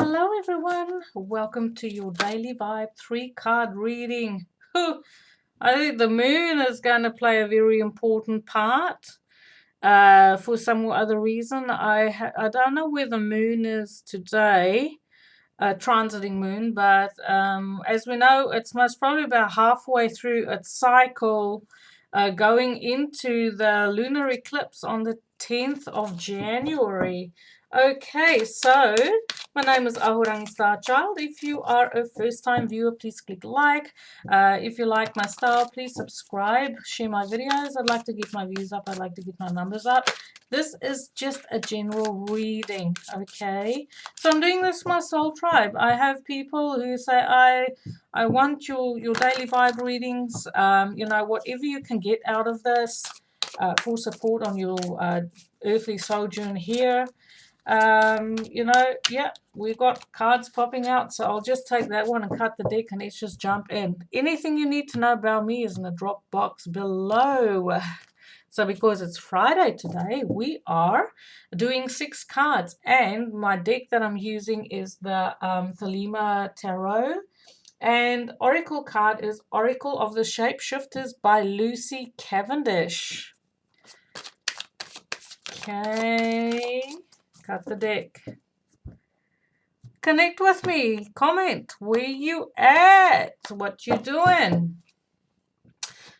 Hello everyone, welcome to your daily vibe 3 card reading. I think the moon is going to play a very important part. For some other reason, I don't know where the moon is today, transiting moon, but as we know, it's most probably about halfway through its cycle, going into the lunar eclipse on the 10th of January. Okay, so my name is Ahorangi Starchild. If you are a first-time viewer, please click like. If you like my style, please subscribe, share my videos. I'd like to get my views up. I'd like to get my numbers up. This is just a general reading, okay? So I'm doing this for my soul tribe. I have people who say, I want your daily vibe readings, whatever you can get out of this, for support on your earthly sojourn here. Yeah, we got cards popping out, so I'll just take that one and cut the deck and let's just jump in. Anything you need to know about me is in the drop box below. So because it's Friday today, we are doing 6 cards, and my deck that I'm using is the Thelema Tarot, and Oracle card is Oracle of the Shapeshifters by Lucy Cavendish. Okay, cut the deck. Connect with me. Comment. Where you at? What you doing?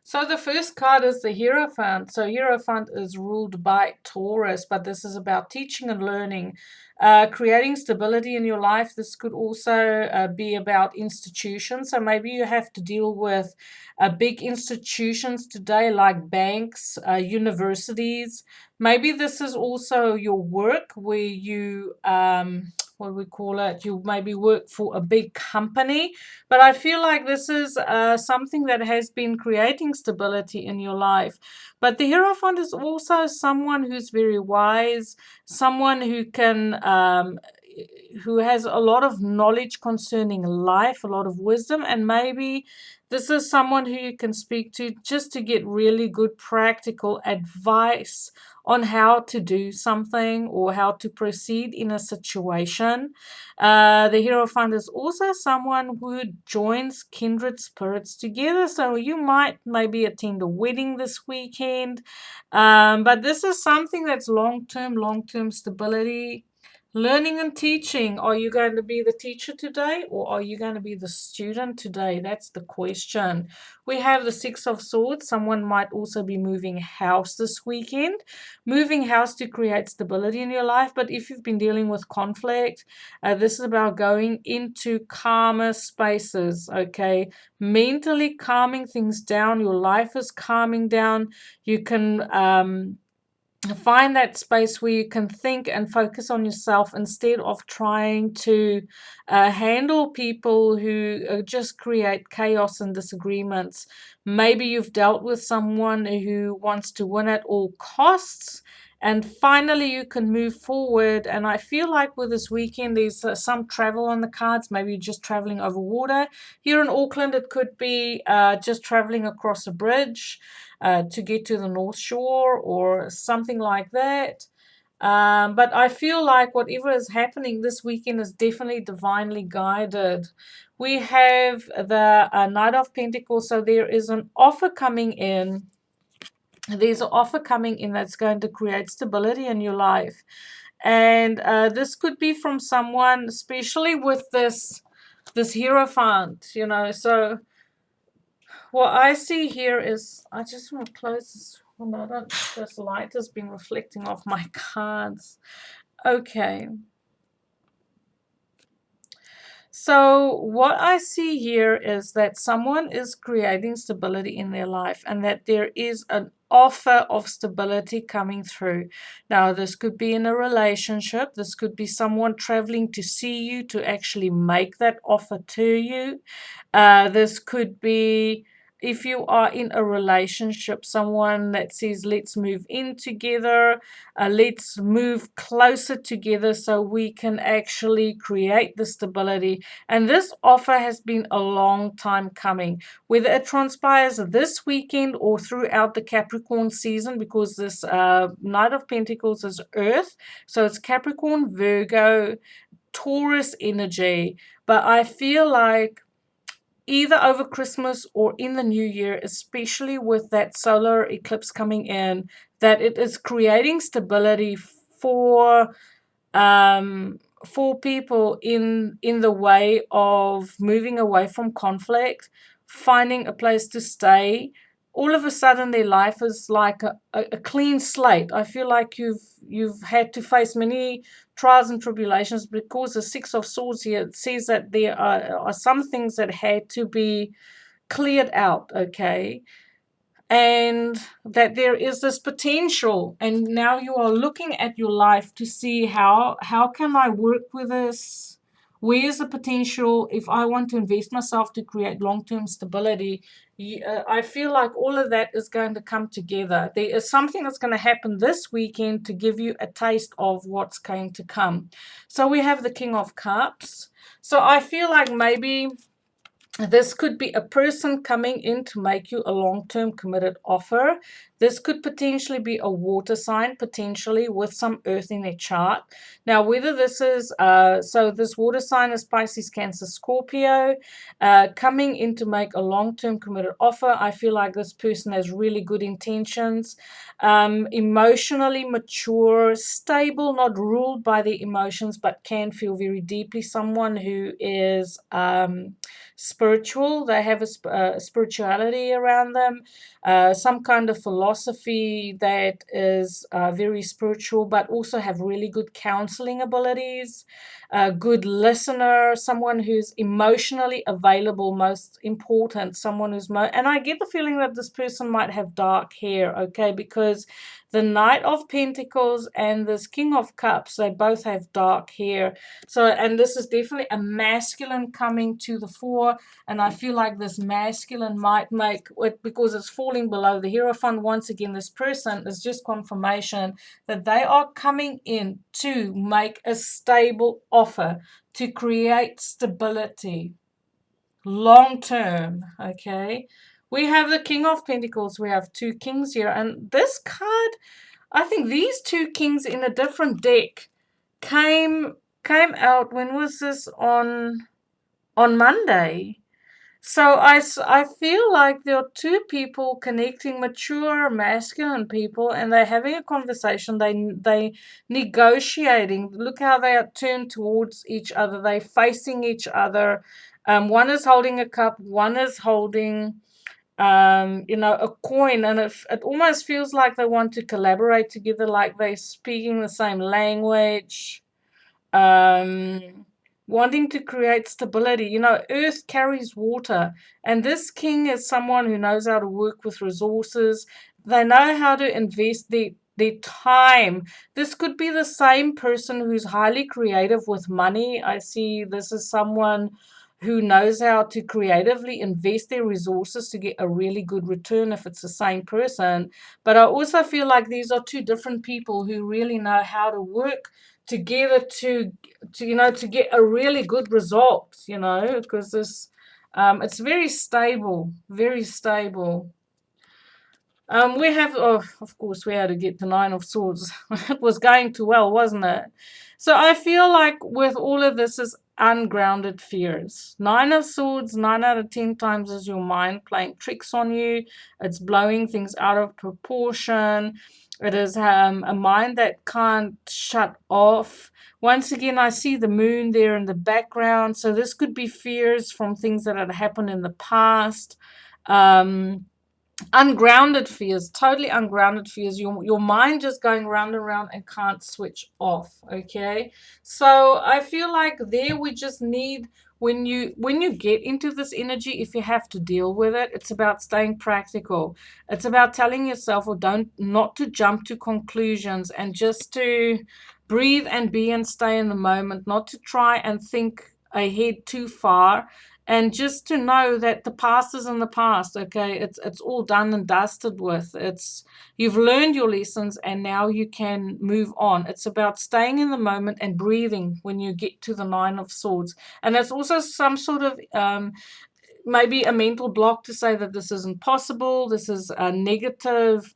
So the first card is the Hierophant. So Hierophant is ruled by Taurus, but this is about teaching and learning, creating stability in your life. This could also be about institutions. So maybe you have to deal with big institutions today, like banks, universities. Maybe this is also your work where you what do we call it? You maybe work for a big company, but I feel like this is something that has been creating stability in your life. But the Hierophant is also someone who's very wise, someone who can, who has a lot of knowledge concerning life, a lot of wisdom, and maybe this is someone who you can speak to just to get really good practical advice on how to do something or how to proceed in a situation. The Hierophant is also someone who joins kindred spirits together. So you might maybe attend a wedding this weekend. But this is something that's long-term stability. Learning and teaching. Are you going to be the teacher today, or are you going to be the student today? That's the question. We have the Six of Swords. Someone might also be moving house this weekend. Moving house to create stability in your life. But if you've been dealing with conflict, this is about going into calmer spaces, okay? Mentally calming things down. Your life is calming down. You can find that space where you can think and focus on yourself instead of trying to handle people who just create chaos and disagreements. Maybe you've dealt with someone who wants to win at all costs, and finally you can move forward. And I feel like with this weekend there's some travel on the cards. Maybe you're just traveling over water. Here in Auckland it could be just traveling across a bridge to get to the North Shore or something like that. But I feel like whatever is happening this weekend is definitely divinely guided. We have the Knight of Pentacles, so there is an offer coming in. There's an offer coming in that's going to create stability in your life. And this could be from someone, especially with this Hierophant, so what I see here is, I just want to close this window. This light has been reflecting off my cards. Okay. So what I see here is that someone is creating stability in their life, and that there is an offer of stability coming through. Now, this could be in a relationship. This could be someone traveling to see you to actually make that offer to you. This could be, if you are in a relationship, someone that says, let's move in together, let's move closer together so we can actually create the stability. And this offer has been a long time coming, whether it transpires this weekend or throughout the Capricorn season, because this Knight of Pentacles is Earth. So it's Capricorn, Virgo, Taurus energy, but I feel like either over Christmas or in the new year, especially with that solar eclipse coming in, that it is creating stability for people in the way of moving away from conflict, finding a place to stay. All of a sudden their life is like a clean slate. I feel like you've had to face many trials and tribulations, because the Six of Swords here says that there are some things that had to be cleared out, okay? And that there is this potential, and now you are looking at your life to see how can I work with this, where's the potential if I want to invest myself to create long-term stability. I feel like all of that is going to come together. There is something that's going to happen this weekend to give you a taste of what's going to come. So we have the King of Cups. So I feel like maybe this could be a person coming in to make you a long-term committed offer. This could potentially be a water sign, potentially with some earth in their chart. Now, whether this is, so this water sign is Pisces, Cancer, Scorpio, coming in to make a long-term committed offer. I feel like this person has really good intentions, emotionally mature, stable, not ruled by their emotions, but can feel very deeply. Someone who is spiritual. They have a spirituality around them, some kind of philosophy that is very spiritual, but also have really good counseling abilities, a good listener, someone who's emotionally available, most important, someone who's and I get the feeling that this person might have dark hair, okay, because the Knight of Pentacles and this King of Cups, they both have dark hair. So, and this is definitely a masculine coming to the fore, and I feel like this masculine might make it, because it's falling below the Hierophant. Once again, this person is just confirmation that they are coming in to make a stable offer, to create stability long term, okay? We have the King of Pentacles. We have two kings here, and this card, I think these two kings in a different deck came out. When was this? On Monday. So I feel like there are two people connecting, mature masculine people, and they're having a conversation. They negotiating. Look how they are turned towards each other. They facing each other. One is holding a cup. One is holding a coin, and it almost feels like they want to collaborate together, like they're speaking the same language, um, wanting to create stability. Earth carries water, and this king is someone who knows how to work with resources. They know how to invest their time. This could be the same person who's highly creative with money. I see this is someone who knows how to creatively invest their resources to get a really good return if it's the same person. But I also feel like these are two different people who really know how to work together to get a really good result, because this it's very stable, very stable. We have, oh, of course, we had to get the Nine of Swords. It was going too well, wasn't it? So I feel like with all of this is ungrounded fears. Nine of Swords, 9 out of 10 times is your mind playing tricks on you. It's blowing things out of proportion. It is a mind that can't shut off. Once again, I see the moon there in the background. So this could be fears from things that had happened in the past. Ungrounded fears, totally ungrounded fears. Your mind just going round and round and can't switch off, okay? So I feel like there we just need, when you get into this energy, if you have to deal with it, it's about staying practical. It's about telling yourself, or not to jump to conclusions, and just to breathe and be and stay in the moment, not to try and think ahead too far, and just to know that the past is in the past, okay? It's all done and dusted with. You've learned your lessons, and now you can move on. It's about staying in the moment and breathing when you get to the Nine of Swords. And that's also some sort of maybe a mental block to say that this isn't possible. This is a negative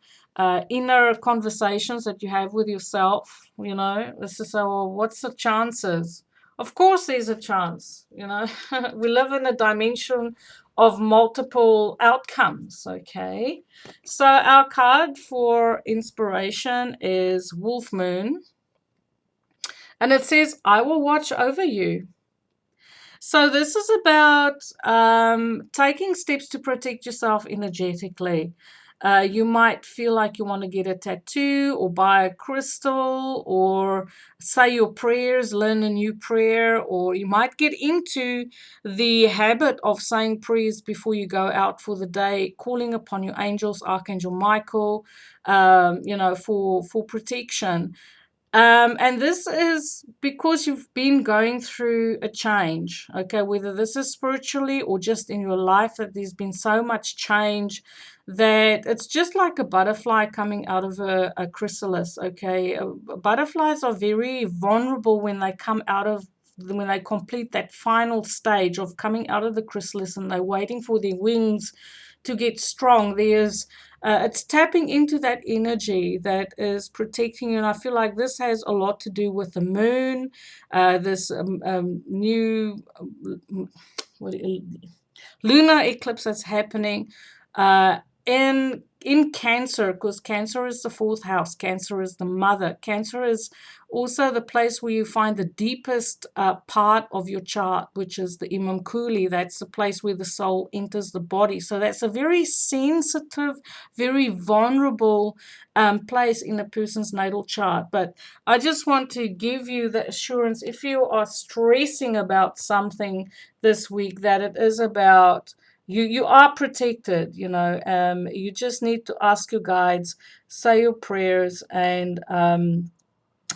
inner conversations that you have with yourself. This is, well, what's the chances? Of course, there's a chance. You know, we live in a dimension of multiple outcomes. Okay, so our card for inspiration is Wolf Moon, and it says, "I will watch over you." So this is about taking steps to protect yourself energetically. You might feel like you want to get a tattoo or buy a crystal or say your prayers, learn a new prayer, or you might get into the habit of saying prayers before you go out for the day, calling upon your angels, Archangel Michael, for protection. And this is because you've been going through a change, okay, whether this is spiritually or just in your life, that there's been so much change that it's just like a butterfly coming out of a chrysalis, okay? Butterflies are very vulnerable when they come out of when they complete that final stage of coming out of the chrysalis and they're waiting for their wings to get strong. It's tapping into that energy that is protecting you. And I feel like this has a lot to do with the moon, this new what, lunar eclipse that's happening uh, in Cancer, because Cancer is the fourth house. Cancer is the mother. Cancer is also the place where you find the deepest part of your chart, which is the Imam Kuli. That's the place where the soul enters the body. So that's a very sensitive, very vulnerable place in a person's natal chart. But I just want to give you the assurance, if you are stressing about something this week, that it is about you are protected. You just need to ask your guides, say your prayers, and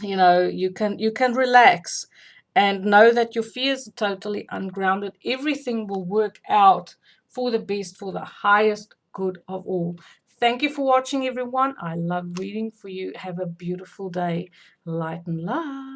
you can relax and know that your fears are totally ungrounded. Everything will work out for the best, for the highest good of all. Thank you for watching, everyone. I love reading for you. Have a beautiful day. Light and love.